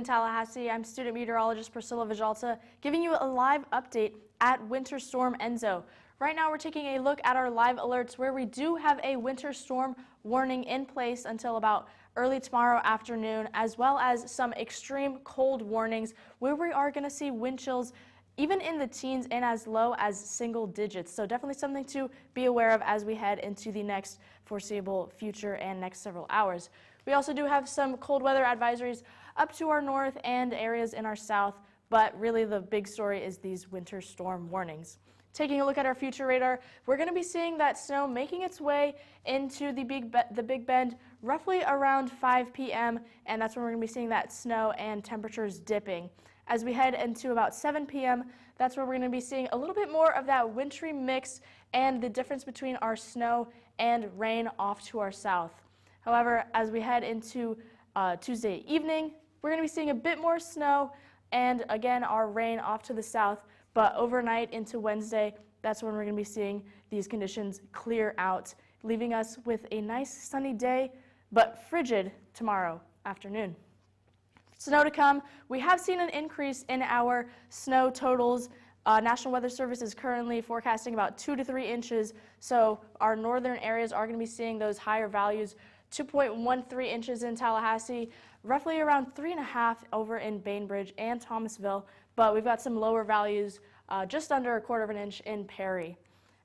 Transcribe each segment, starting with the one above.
In Tallahassee, I'm student meteorologist Priscilla Vijalta, giving you a live update at Winter Storm Enzo. Right now we're taking a look at our live alerts where we do have a winter storm warning in place until about early tomorrow afternoon, as well as some extreme cold warnings where we are going to see wind chills even in the teens and as low as single digits. So definitely something to be aware of as we head into the next foreseeable future and next several hours. We also do have some cold weather advisories up to our north and areas in our south, but really the big story is these winter storm warnings. Taking a look at our future radar, we're going to be seeing that snow making its way into the Big Bend roughly around 5 p.m., and that's when we're going to be seeing that snow and temperatures dipping. As we head into about 7 p.m., that's where we're going to be seeing a little bit more of that wintry mix and the difference between our snow and rain off to our south. However, as we head into Tuesday evening, we're going to be seeing a bit more snow and again our rain off to the south, but overnight into Wednesday, that's when we're going to be seeing these conditions clear out, leaving us with a nice sunny day, but frigid tomorrow afternoon. Snow to come. We have seen an increase in our snow totals. National Weather Service is currently forecasting about 2 to 3 inches, so our northern areas are going to be seeing those higher values. 2.13 inches in Tallahassee, roughly around 3.5 over in Bainbridge and Thomasville, but we've got some lower values, just under 1/4 of an inch in Perry.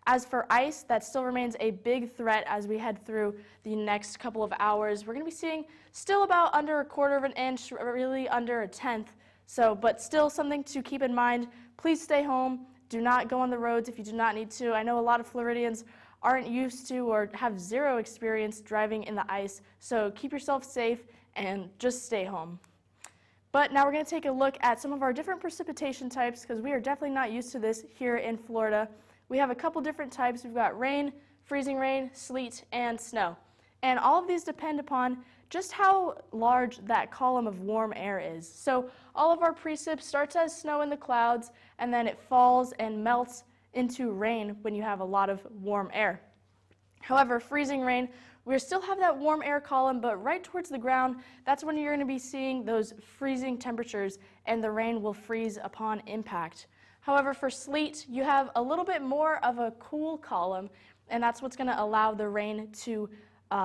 As for ice, that still remains a big threat as we head through the next couple of hours. We're going to be seeing still about under 1/4 of an inch, really under 1/10. So, but still something to keep in mind. Please stay home. Do not go on the roads if you do not need to. I know a lot of Floridians aren't used to or have zero experience driving in the ice, so keep yourself safe and just stay home. But now we're going to take a look at some of our different precipitation types because we are definitely not used to this here in Florida. We have a couple different types. We've got rain, freezing rain, sleet, and snow. And all of these depend upon just how large that column of warm air is. So all of our precip starts as snow in the clouds, and then it falls and melts into rain when you have a lot of warm air. However, freezing rain, we still have that warm air column, but right towards the ground, that's when you're going to be seeing those freezing temperatures, and the rain will freeze upon impact. However, for sleet, you have a little bit more of a cool column, and that's what's going to allow the rain to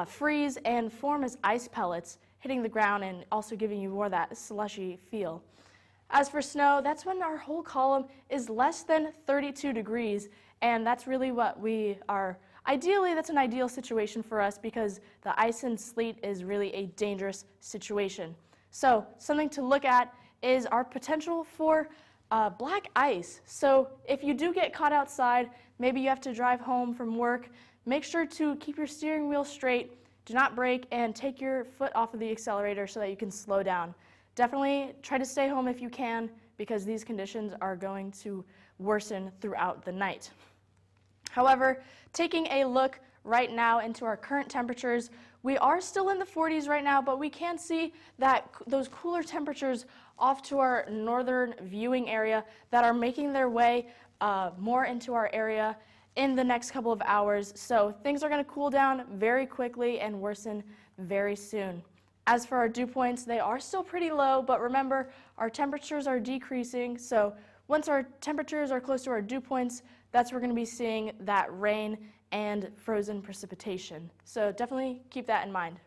freeze and form as ice pellets, hitting the ground and also giving you more of that slushy feel. As for snow, that's when our whole column is less than 32 degrees, and that's really what we are. Ideally, that's an ideal situation for us because the ice and sleet is really a dangerous situation. So something to look at is our potential for black ice. So if you do get caught outside, maybe you have to drive home from work, make sure to keep your steering wheel straight, do not brake, and take your foot off of the accelerator so that you can slow down. Definitely try to stay home if you can because these conditions are going to worsen throughout the night. However, taking a look right now into our current temperatures, we are still in the 40s right now, but we can see that those cooler temperatures off to our northern viewing area that are making their way more into our area in the next couple of hours. So things are going to cool down very quickly and worsen very soon. As for our dew points, they are still pretty low, but remember, our temperatures are decreasing, so once our temperatures are close to our dew points, that's where we're going to be seeing that rain and frozen precipitation. So definitely keep that in mind.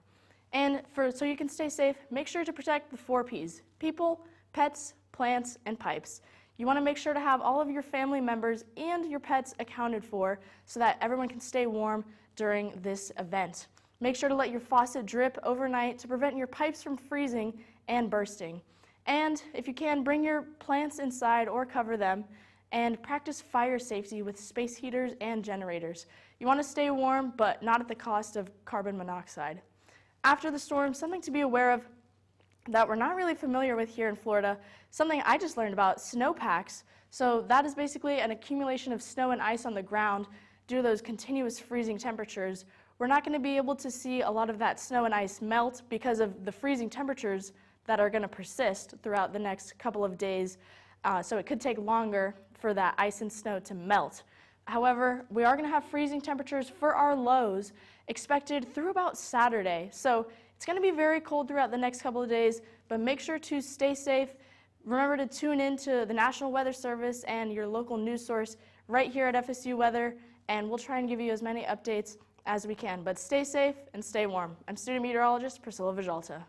And so you can stay safe, make sure to protect the 4 Ps: people, pets, plants, and pipes. You want to make sure to have all of your family members and your pets accounted for so that everyone can stay warm during this event. Make sure to let your faucet drip overnight to prevent your pipes from freezing and bursting. And if you can, bring your plants inside or cover them, and practice fire safety with space heaters and generators. You want to stay warm, but not at the cost of carbon monoxide. After the storm, something to be aware of that we're not really familiar with here in Florida, something I just learned about, snowpacks. So that is basically an accumulation of snow and ice on the ground due to those continuous freezing temperatures. We're not going to be able to see a lot of that snow and ice melt because of the freezing temperatures that are going to persist throughout the next couple of days. So it could take longer for that ice and snow to melt. However, we are going to have freezing temperatures for our lows expected through about Saturday. So it's going to be very cold throughout the next couple of days, but make sure to stay safe. Remember to tune in to the National Weather Service and your local news source right here at FSU Weather, and we'll try and give you as many updates as we can. But stay safe and stay warm. I'm student meteorologist Priscilla Vijalta.